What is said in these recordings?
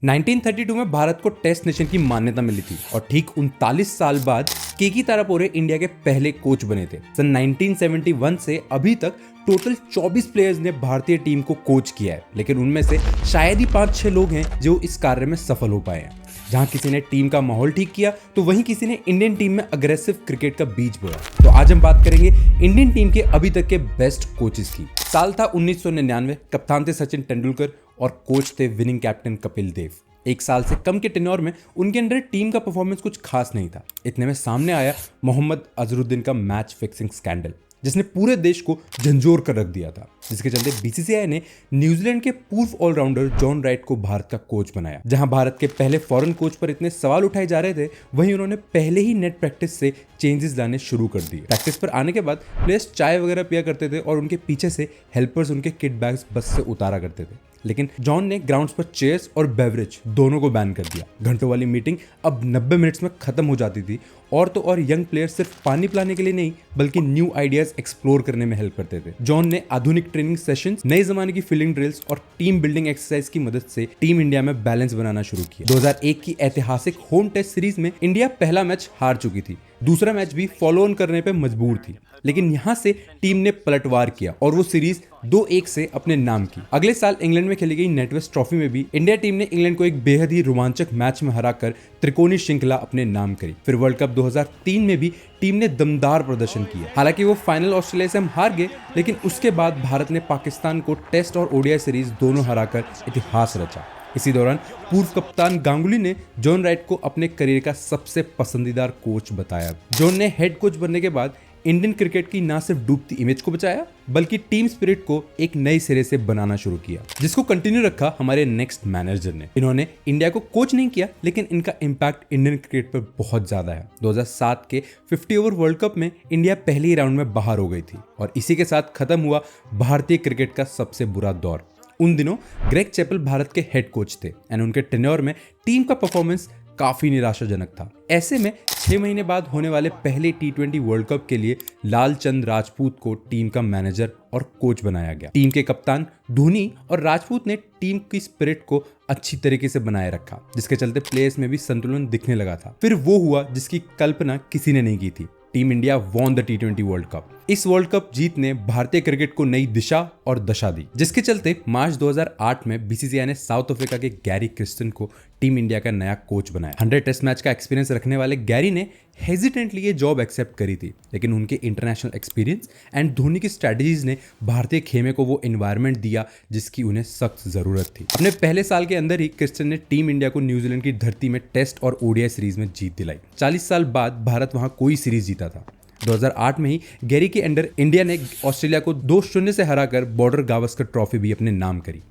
1932 में भारत को test nation की मान्यता मिली थी और ठीक 39 साल बाद केकी तारापोरे इंडिया के पहले कोच बने थे। सन 1971 से अभी तक टोटल 24 प्लेयर्स ने भारतीय टीम को कोच किया है, लेकिन उनमें से शायद ही 5-6 लोग हैं जो इस कार्य में सफल हो पाए हैं। जहां किसी ने टीम का माहौल ठीक किया तो वहीं किसी ने इंडियन टीम में अग्रेसिव क्रिकेट का बीज बोया। तो आज हम बात करेंगे इंडियन टीम के अभी तक के बेस्ट कोचेस की। साल था 1999, कप्तान थे सचिन तेंदुलकर और कोच थे विनिंग कैप्टन कपिल देव। एक साल से कम के टेन्योर में उनके अंडर टीम का परफॉर्मेंस कुछ खास नहीं था। इतने में सामने आया मोहम्मद अजहरुद्दीन का मैच फिक्सिंग स्कैंडल, जिसने पूरे देश को झंझोर कर रख दिया था, जिसके चलते बीसीसीआई ने न्यूजीलैंड के पूर्व ऑलराउंडर जॉन राइट को भारत का कोच बनाया। जहां भारत के पहले फॉरेन कोच पर इतने सवाल उठाए जा रहे थे, वहीं उन्होंने पहले ही नेट प्रैक्टिस से चेंजेस लाने शुरू कर दिए। प्रैक्टिस पर आने के बाद प्लेयर्स चाय वगैरह पिया करते थे और उनके पीछे से हेल्पर्स उनके किट बैग्स बस से उतारा करते थे। लेकिन जॉन ने ग्राउंड्स पर चेयर्स और बेवरेज दोनों को बैन कर दिया। घंटों वाली मीटिंग अब 90 मिनट्स में खत्म हो जाती थी। और तो और यंग प्लेयर्स सिर्फ पानी पिलाने के लिए नहीं बल्कि न्यू आइडियाज एक्सप्लोर करने में हेल्प करते थे। जॉन ने आधुनिक ट्रेनिंग सेशंस, नए जमाने की फील्डिंग ड्रिल्स और टीम बिल्डिंग एक्सरसाइज की मदद से टीम इंडिया में बैलेंस बनाना शुरू किया। 2001 की ऐतिहासिक होम टेस्ट सीरीज में इंडिया पहला मैच हार चुकी थी, दूसरा मैच भी फॉलो ऑन करने पे मजबूर थी, लेकिन यहां से टीम ने पलटवार किया और वो सीरीज 2-1 से अपने नाम की। अगले साल इंग्लैंड में खेली गई नेटवेस्ट ट्रॉफी में भी इंडिया टीम ने इंग्लैंड को एक बेहद ही रोमांचक मैच में हराकर त्रिकोणीय श्रृंखला अपने नाम करी। फिर वर्ल्ड कप 2003 में भी टीम ने दमदार प्रदर्शन किया। हालांकि वो फाइनल ऑस्ट्रेलिया से हम हार गए, लेकिन उसके बाद भारत ने पाकिस्तान को टेस्ट और ओडीआई सीरीज दोनों हराकर इतिहास रचा। इसी दौरान पूर्व कप्तान गांगुली ने जॉन राइट को अपने करियर का सबसे पसंदीदा कोच बताया। जॉन ने हेड कोच बनने के बाद इंडियन क्रिकेट की ना सिर्फ डूबती इमेज को बचाया, बल्कि टीम स्पिरिट को एक नए सिरे से बनाना शुरू किया, जिसको कंटिन्यू रखा हमारे नेक्स्ट मैनेजर ने। इन्होंने इंडिया को कोच नहीं किया, लेकिन इनका इम्पैक्ट इंडियन क्रिकेट पर बहुत ज्यादा है। 2007 के 50 ओवर वर्ल्ड कप में इंडिया पहले ही राउंड में बाहर हो गई थी और इसी के साथ खत्म हुआ भारतीय क्रिकेट का सबसे बुरा दौर। उन दिनों ग्रेग चैपल भारत के हेड कोच थे एंड उनके टेन्योर में टीम का परफॉर्मेंस काफी निराशाजनक था। ऐसे में 6 महीने बाद होने वाले पहले T20 वर्ल्ड कप के लिए लालचंद राजपूत को टीम का मैनेजर और कोच बनाया गया। टीम के कप्तान धोनी और राजपूत ने टीम की स्पिरिट को अच्छी तरीके से बनाए रखा, जिसके चलते प्लेयर्स में भी संतुलन दिखने लगा था। फिर वो हुआ जिसकी कल्पना किसी ने नहीं की थी। Team India won the T20 world cup. इस वर्ल्ड कप जीत ने भारतीय क्रिकेट को नई दिशा और दशा दी, जिसके चलते मार्च 2008 में बीसीसीआई ने साउथ अफ्रीका के गैरी क्रिस्टन को टीम इंडिया का नया कोच बनाया। 100 टेस्ट मैच का एक्सपीरियंस रखने वाले गैरी ने हेजिटेंटली ये जॉब एक्सेप्ट करी थी, लेकिन उनके इंटरनेशनल एक्सपीरियंस एंड धोनी की स्ट्रेटजीज ने भारतीय खेमे को वो एनवायरनमेंट दिया जिसकी उन्हें सख्त जरूरत थी। अपने पहले साल के अंदर ही क्रिस्टन ने टीम इंडिया को न्यूजीलैंड की धरती में टेस्ट और ओडीआई सीरीज में जीत दिलाई। 40 साल बाद भारत वहां कोई सीरीज जीता था। 2008 में ही गैरी के अंडर इंडिया ने ऑस्ट्रेलिया को 2-0 से हराकर बॉर्डर गावस्कर ट्रॉफी भी अपने नाम करी।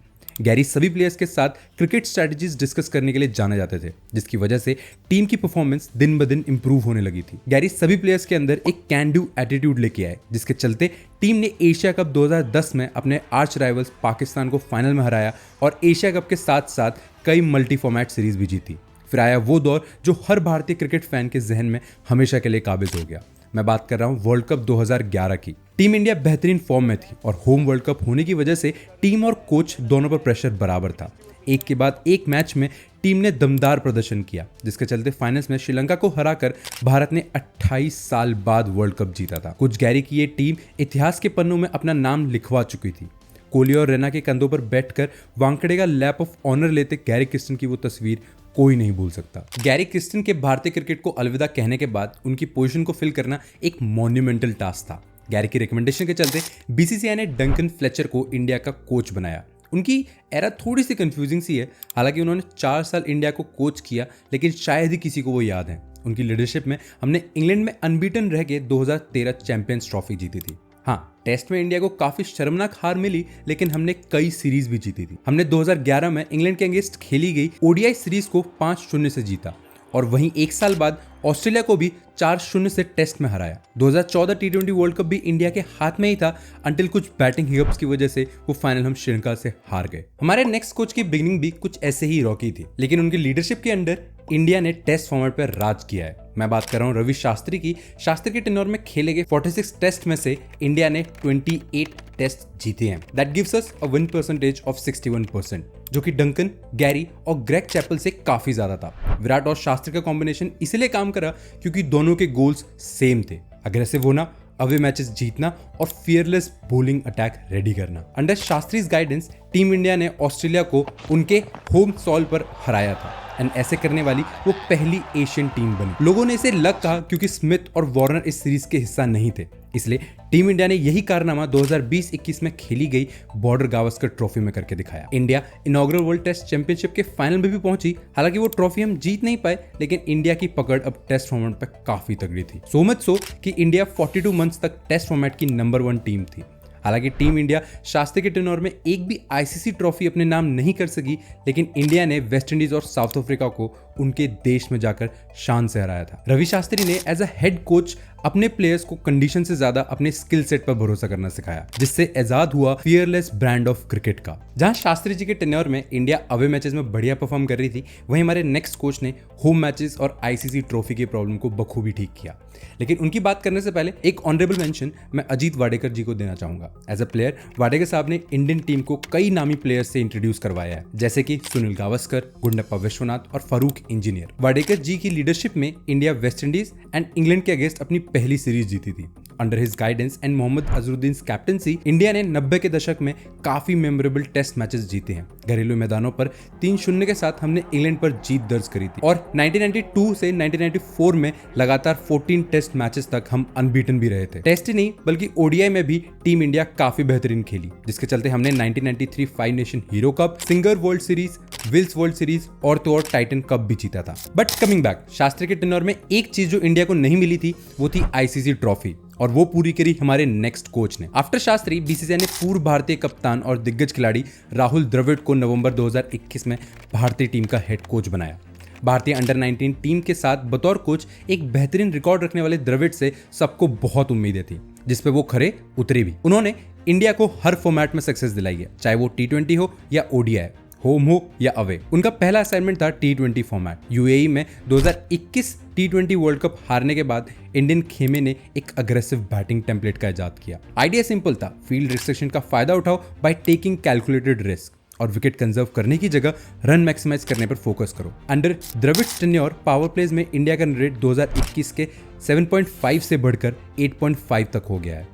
गैरी सभी प्लेयर्स के साथ क्रिकेट स्ट्रेटजीज डिस्कस करने के लिए जाने जाते थे, जिसकी वजह से टीम की परफॉर्मेंस दिन ब दिन इंप्रूव होने लगी थी। गैरी सभी प्लेयर्स के अंदर एक कैन डू एटीट्यूड लेके आए, जिसके चलते टीम ने एशिया कप 2010 में अपने आर्च राइवल्स पाकिस्तान को फाइनल में हराया और एशिया कप के साथ साथ कई मल्टी फॉर्मेट सीरीज भी जीती। फिर आया वो दौर जो हर भारतीय क्रिकेट फैन के जहन में हमेशा के लिए काबिज हो गया। मैं बात कर रहा हूं वर्ल्ड कप 2011 की। टीम इंडिया बेहतरीन फॉर्म में थी और होम वर्ल्ड कप होने की वजह से टीम और कोच दोनों पर प्रेशर बराबर था। एक के बाद एक मैच में टीम ने दमदार प्रदर्शन किया, जिसके चलते फाइनल्स में श्रीलंका को हराकर भारत ने 28 साल बाद वर्ल्ड कप जीता था। कुछ गैरी की ये टीम इतिहास के पन्नों में अपना नाम लिखवा चुकी थी। कोहली और रैना के कंधों पर बैठकर वानखेड़े का लैप ऑफ ऑनर लेते गैरी क्रिस्टन की वो तस्वीर कोई नहीं भूल सकता। गैरी क्रिस्टन के भारतीय क्रिकेट को अलविदा कहने के बाद उनकी पोजीशन को फिल करना एक मॉन्यूमेंटल टास्क था। गैरी की रिकमेंडेशन के चलते बीसीसीआई ने डंकन फ्लेचर को इंडिया का कोच बनाया। उनकी एरा थोड़ी सी कंफ्यूजिंग सी है, हालांकि उन्होंने 4 साल इंडिया को कोच किया, लेकिन शायद ही किसी को वो याद है। उनकी लीडरशिप में हमने इंग्लैंड में अनबीटन रह के 2013 चैंपियंस ट्रॉफी जीती थी। हाँ, टेस्ट में इंडिया को काफी शर्मनाक हार मिली, लेकिन हमने कई सीरीज भी जीती थी। हमने 2011 में इंग्लैंड के अगेंस्ट खेली गई ओडीआई सीरीज को 5-0 से जीता और वहीं एक साल बाद ऑस्ट्रेलिया को भी 4-0 से टेस्ट में हराया। 2014 T20 वर्ल्ड कप भी इंडिया के हाथ में ही था, अंटिल कुछ बैटिंग हिकअप्स की वजह से वो फाइनल हम श्रीलंका से हार गए। हमारे नेक्स्ट कोच की बिगिनिंग भी कुछ ऐसे ही रॉकी थी, लेकिन उनकी लीडरशिप के अंडर इंडिया ने टेस्ट फॉर्मेट पर राज किया है। मैं बात कर रहा हूं रवि शास्त्री की। शास्त्री के टेन्योर में खेले गए 46 टेस्ट में से इंडिया ने 28 टेस्ट जीते हैं। That gives us a win percentage of 61%, जो कि डंकन, गैरी और ग्रेग चैपल से काफी ज्यादा था। विराट और शास्त्री का कॉम्बिनेशन इसलिए काम करा क्योंकि दोनों के गोल्स सेम थे, अग्रेसिव होना, अवे मैचेस जीतना और फियरलेस बॉलिंग अटैक रेडी करना। अंडर शास्त्रीज गाइडेंस टीम इंडिया ने ऑस्ट्रेलिया को उनके होम सॉइल पर हराया था एंड ऐसे करने वाली वो पहली एशियन टीम बनी। लोगों ने इसे लक कहा क्योंकि स्मिथ और वार्नर इस सीरीज के हिस्सा नहीं थे, इसलिए टीम इंडिया ने यही कारनामा 2020-21 में खेली गई बॉर्डर गावस्कर ट्रॉफी में करके दिखाया। India inaugural world test championship के फाइनल में भी पहुंची। हालांकि वो ट्रॉफी हम जीत नहीं पाए, लेकिन इंडिया की पकड़ अब टेस्ट फॉर्मेट पर काफी तगड़ी थी। सो मच सो कि इंडिया 42 मंथ्स तक टेस्ट फॉर्मेट की नंबर 1 टीम थी। हालांकि टीम इंडिया शास्त्री के टेन्योर में एक भी आईसीसी ट्रॉफी अपने नाम नहीं कर सकी, लेकिन इंडिया ने वेस्ट इंडीज और साउथ अफ्रीका को उनके देश में जाकर शान से हराया था। रवि शास्त्री ने एज अ हेड कोच अपने प्लेयर्स को कंडीशन से ज्यादा अपने स्किल सेट पर भरोसा करना सिखाया, जिससे आजाद हुआ फियरलेस ब्रांड ऑफ क्रिकेट का। जहां शास्त्री जी के टेन्योर में इंडिया अवे मैचेस में बढ़िया परफॉर्म कर रही थी, वहीं हमारे नेक्स्ट कोच ने होम मैचेस और आईसीसी ट्रॉफी की प्रॉब्लम को बखूबी ठीक किया। लेकिन उनकी बात करने से पहले एक ऑनरेबल मेंशन मैं अजीत वाडेकर जी को देना चाहूंगा। एज अ प्लेयर वाडेकर साहब ने इंडियन टीम को कई नामी प्लेयर्स से इंट्रोड्यूस करवाया है, जैसे कि सुनील गावस्कर, गुंडप्पा विश्वनाथ और फारूक इंजीनियर। वाडेकर जी की लीडरशिप में India West Indies and England के अगेंस्ट अपनी पहली सीरीज जीती थी। Under his guidance and Mohammad Azharuddin captaincy India ने 90 के दशक में काफी मेमोरेबल टेस्ट मैचेस जीते हैं। घरेलू मैदानों पर 3-0 के साथ हमने इंग्लैंड पर जीत दर्ज करी थी और 1992 से 1994 में लगातार 14 टेस्ट मैचेस तक हम अनबीटन भी रहे थे। टेस्ट ही नहीं बल्कि ओडीआई में भी टीम इंडिया काफी बेहतरीन खेली, जिसके चलते हमने 1993 five nation Hero Cup, Singer world series, Wills world series और तो और टाइटन कप भी जीता था। बट कमिंग बैक, शास्त्री के टेन्योर में एक चीज जो इंडिया को नहीं मिली थी वो थी आईसीसी ट्रॉफी, और वो पूरी करी हमारे नेक्स्ट कोच ने। आफ्टर शास्त्री, बीसीसीआई ने पूर्व भारतीय कप्तान और दिग्गज खिलाड़ी राहुल द्रविड़ को नवंबर 2021 में भारतीय टीम का हेड कोच बनाया। भारतीय अंडर 19 टीम के साथ बतौर कोच एक बेहतरीन रिकॉर्ड रखने वाले द्रविड़ से सबको बहुत उम्मीदें थी, जिसपे वो खरे उतरे भी। उन्होंने इंडिया को हर फॉर्मेट में सक्सेस दिलाई है, चाहे वो T20 हो या ओडीआई, होम हो या अवे। उनका पहला असाइनमेंट था T20 फॉर्मेट। यूएई में 2021 T20 वर्ल्ड कप हारने के बाद इंडियन खेमे ने एक अग्रेसिव बैटिंग टेम्पलेट का इजाद किया। आइडिया सिंपल था, फील्ड रिस्ट्रिक्शन का फायदा उठाओ बाय टेकिंग कैलकुलेटेड रिस्क, और विकेट कंजर्व करने की जगह रन मैक्सिमाइज करने पर फोकस करो। Under Dravid's tenure power plays में इंडिया का रन रेट 2021 के 7.5 से बढ़कर 8.5 तक हो गया है।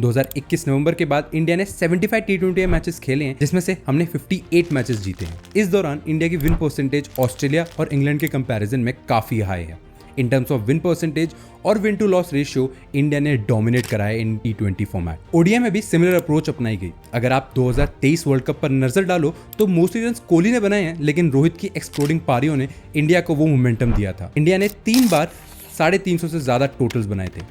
2021 नवंबर के बाद इंडिया ने 75 T20 मैचेस खेले हैं, जिसमें से हमने 58 मैचेस जीते हैं। इस दौरान इंडिया की विन परसेंटेज ऑस्ट्रेलिया और इंग्लैंड के कंपैरिजन में काफी हाई है। In terms of win percentage और win to loss ratio India ने डोमिनेट करा है इन T20 फॉर्मेट। ओडीआई में भी सिमिलर अप्रोच अपनाई गई। अगर आप 2023 वर्ल्ड कप पर नजर डालो तो मोस्टली रन कोहली ने बनाए हैं, लेकिन रोहित की एक्सप्लोडिंग पारियों ने इंडिया को वो मोमेंटम दिया था। इंडिया ने 3 बार 350 से ज्यादा टोटल्स बनाए थे,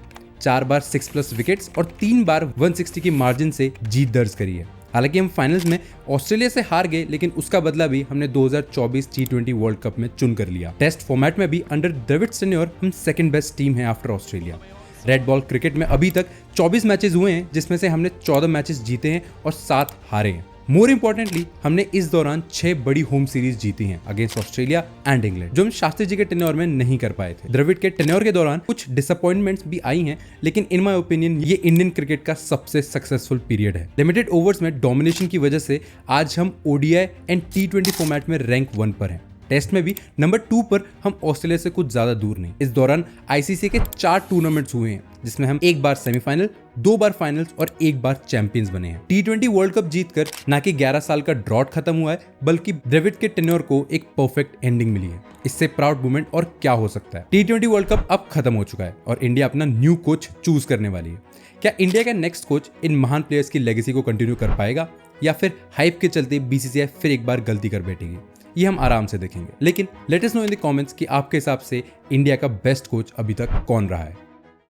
4 बार 6+ विकेट्स और 3 बार 160 की मार्जिन से जीत दर्ज करी है। हालांकि हम फाइनल्स में ऑस्ट्रेलिया से हार गए, लेकिन उसका बदला भी हमने 2024 T20 वर्ल्ड कप में चुन कर लिया। टेस्ट फॉर्मेट में भी अंडर द्रविड्स टेन्योर हम सेकंड बेस्ट टीम है after Australia. Red ball cricket में अभी तक 24 मैचेस हुए हैं, जिसमें से हमने 14 मैचेस जीते हैं और 7 हारे हैं। मोर इंपॉर्टेंटली, हमने इस दौरान 6 बड़ी होम सीरीज जीती हैं अगेंस्ट ऑस्ट्रेलिया एंड इंग्लैंड, जो हम शास्त्री जी के टेन्योर में नहीं कर पाए थे। द्रविड़ के टेन्योर के दौरान कुछ डिसअपॉइंटमेंट्स भी आई हैं, लेकिन इन माय ओपिनियन ये इंडियन क्रिकेट का सबसे सक्सेसफुल पीरियड है। लिमिटेड ओवर्स में डोमिनेशन की वजह से आज हम ओडीआई एंड T20 फॉर्मेट में रैंक 1 पर हैं। टेस्ट में भी नंबर 2 पर हम ऑस्ट्रेलिया से कुछ ज्यादा दूर नहीं। इस दौरान आईसीसी के 4 टूर्नामेंट्स हुए हैं, जिसमें हम 1 बार सेमीफाइनल, 2 बार फाइनल्स और 1 बार चैंपियंस बने हैं। T20 वर्ल्ड कप जीतकर ना कि 11 साल का ड्रॉट खत्म हुआ है, बल्कि द्रविड़ के टेन्योर को एक परफेक्ट एंडिंग मिली है। इससे प्राउड मोमेंट और क्या हो सकता है। T20 वर्ल्ड कप अब खत्म हो चुका है और इंडिया अपना न्यू कोच चूज करने वाली है। क्या इंडिया का नेक्स्ट कोच इन महान प्लेयर्स की लेगेसी को कंटिन्यू कर पाएगा, या फिर हाइप के चलते बीसीसीआई फिर एक बार गलती कर बैठेगी? ये हम आराम से देखेंगे। लेकिन let us know in the comments कि आपके हिसाब से इंडिया का बेस्ट कोच अभी तक कौन रहा है।